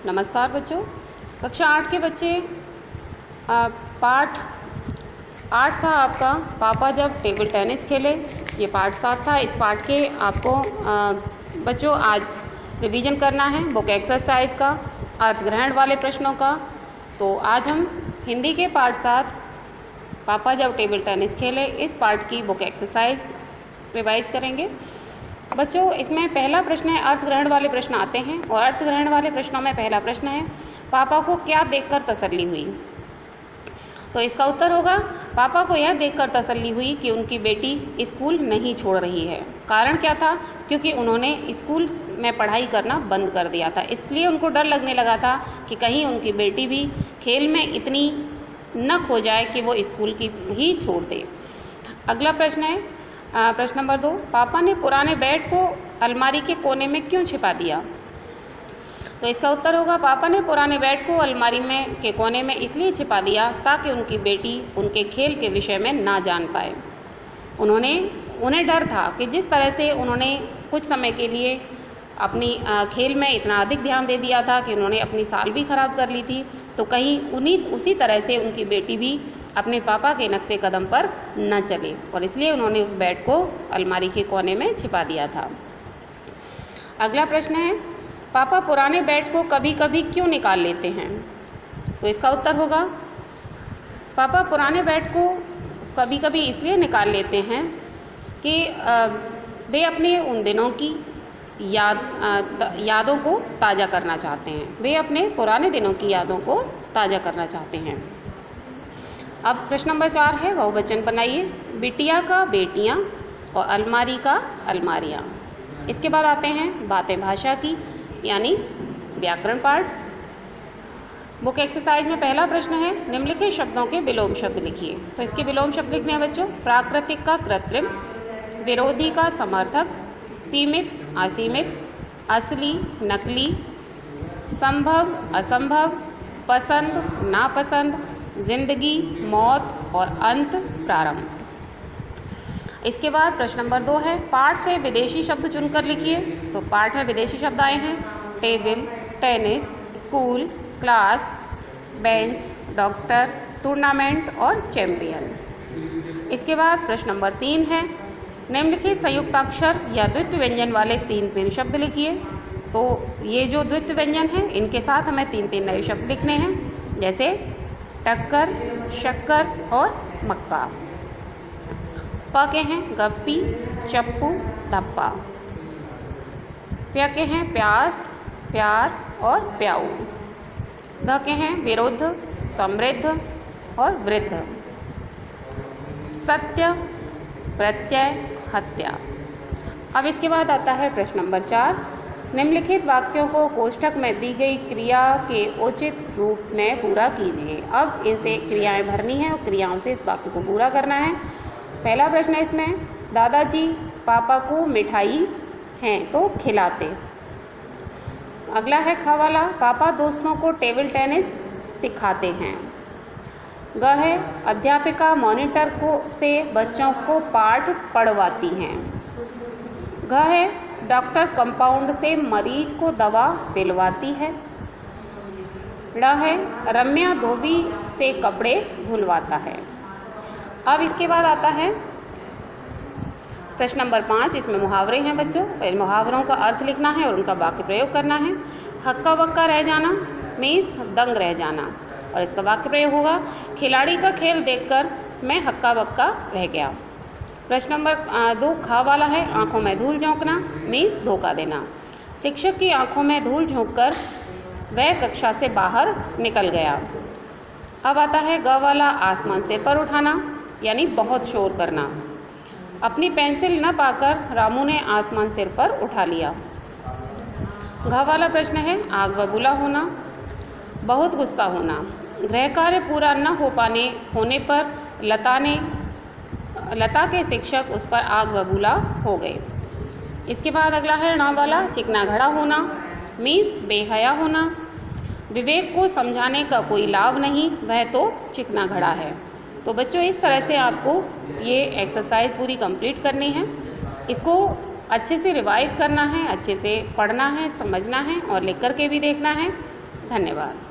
नमस्कार बच्चों। कक्षा 8 के बच्चे पाठ 8 था आपका, पापा जब टेबल टेनिस खेले। ये पाठ 7 था। इस पाठ के आपको बच्चों आज रिवीजन करना है बुक एक्सरसाइज का, अर्थ ग्रहण वाले प्रश्नों का। तो आज हम हिंदी के पाठ 7 पापा जब टेबल टेनिस खेले इस पाठ की बुक एक्सरसाइज रिवाइज करेंगे। बच्चों, इसमें पहला प्रश्न है, अर्थ ग्रहण वाले प्रश्न आते हैं और अर्थ ग्रहण वाले प्रश्नों में पहला प्रश्न है, पापा को क्या देखकर तसल्ली हुई। तो इसका उत्तर होगा, पापा को यह देखकर तसल्ली हुई कि उनकी बेटी स्कूल नहीं छोड़ रही है। कारण क्या था? क्योंकि उन्होंने स्कूल में पढ़ाई करना बंद कर दिया था, इसलिए उनको डर लगने लगा था कि कहीं उनकी बेटी भी खेल में इतनी न खो जाए कि वो स्कूल की ही छोड़ दे। अगला प्रश्न है, प्रश्न नंबर 2, पापा ने पुराने बैट को अलमारी के कोने में क्यों छिपा दिया। तो इसका उत्तर होगा, पापा ने पुराने बैट को अलमारी में के कोने में इसलिए छिपा दिया ताकि उनकी बेटी उनके खेल के विषय में ना जान पाए। उन्हें डर था कि जिस तरह से उन्होंने कुछ समय के लिए अपनी खेल में इतना अधिक ध्यान दे दिया था कि उन्होंने अपनी साल भी खराब कर ली थी, तो कहीं उसी तरह से उनकी बेटी भी अपने पापा के नक्शे कदम पर न चले, और इसलिए उन्होंने उस बैट को अलमारी के कोने में छिपा दिया था। अगला प्रश्न है, पापा पुराने बैट को कभी कभी क्यों निकाल लेते हैं। तो इसका उत्तर होगा, पापा पुराने बैट को कभी कभी इसलिए निकाल लेते हैं कि वे अपने उन दिनों की यादों को ताज़ा करना चाहते हैं। वे अपने पुराने दिनों की यादों को ताज़ा करना चाहते हैं। अब प्रश्न नंबर 4 है, बहुवचन बनाइए। बिटिया का बेटियाँ और अलमारी का अलमारियाँ। इसके बाद आते हैं बातें भाषा की, यानी व्याकरण पाठ। बुक एक्सरसाइज में पहला प्रश्न है, निम्नलिखित शब्दों के विलोम शब्द लिखिए। तो इसके विलोम शब्द लिखने हैं बच्चों, प्राकृतिक का कृत्रिम, विरोधी का समर्थक, सीमित असीमित, असली नकली, संभव असंभव, पसंद नापसंद, जिंदगी मौत और अंत प्रारंभ। इसके बाद प्रश्न नंबर 2 है, पाठ से विदेशी शब्द चुनकर लिखिए। तो पाठ में विदेशी शब्द आए हैं, table, tennis, school, class, bench, doctor, tournament और चैंपियन। इसके बाद प्रश्न नंबर 3 है, निम्नलिखित संयुक्ताक्षर या द्वित्व व्यंजन वाले 3 शब्द लिखिए। तो ये जो द्वित्व व्यंजन है इनके साथ हमें 3 नए शब्द लिखने हैं, जैसे टक्कर, शक्कर और मक्का। प के हैं गप्पी, चप्पू, धप्पा। प्य के हैं प्यास, प्यार और प्याऊ। ध के हैं विरुद्ध, समृद्ध और वृद्ध। सत्य, प्रत्यय, हत्या। अब इसके बाद आता है प्रश्न नंबर 4, निम्नलिखित वाक्यों को कोष्ठक में दी गई क्रिया के उचित रूप में पूरा कीजिए। अब इनसे क्रियाएं भरनी है और क्रियाओं से इस वाक्य को पूरा करना है। पहला प्रश्न है इसमें, दादाजी पापा को मिठाई हैं तो खिलाते। अगला है ख वाला, पापा दोस्तों को टेबल टेनिस सिखाते हैं। ग है, अध्यापिका मॉनिटर से बच्चों को पाठ पढ़वाती हैं। घ है, डॉक्टर कंपाउंड से मरीज को दवा पिलवाती है। ड़ है, रम्या धोबी से कपड़े धुलवाता है। अब इसके बाद आता है प्रश्न नंबर 5, इसमें मुहावरे हैं बच्चों। इन मुहावरों का अर्थ लिखना है और उनका वाक्य प्रयोग करना है। हक्का बक्का रह जाना मीन्स दंग रह जाना, और इसका वाक्य प्रयोग होगा, खिलाड़ी का खेल देखकर मैं हक्का बक्का रह गया। प्रश्न नंबर 2 ख वाला है, आंखों में धूल झोंकना मीन्स धोखा देना। शिक्षक की आंखों में धूल झोंककर वह कक्षा से बाहर निकल गया। अब आता है ग वाला, आसमान सिर पर उठाना यानी बहुत शोर करना। अपनी पेंसिल न पाकर रामू ने आसमान सिर पर उठा लिया। घ वाला प्रश्न है, आग बबूला होना, बहुत गुस्सा होना। गृह कार्य पूरा न होने पर लता के शिक्षक उस पर आग बबूला हो गए। इसके बाद अगला है ण वाला, चिकना घड़ा होना मीन्स बेहया होना। विवेक को समझाने का कोई लाभ नहीं, वह तो चिकना घड़ा है। तो बच्चों, इस तरह से आपको ये एक्सरसाइज पूरी कंप्लीट करनी है। इसको अच्छे से रिवाइज करना है, अच्छे से पढ़ना है, समझना है और लिख कर के भी देखना है। धन्यवाद।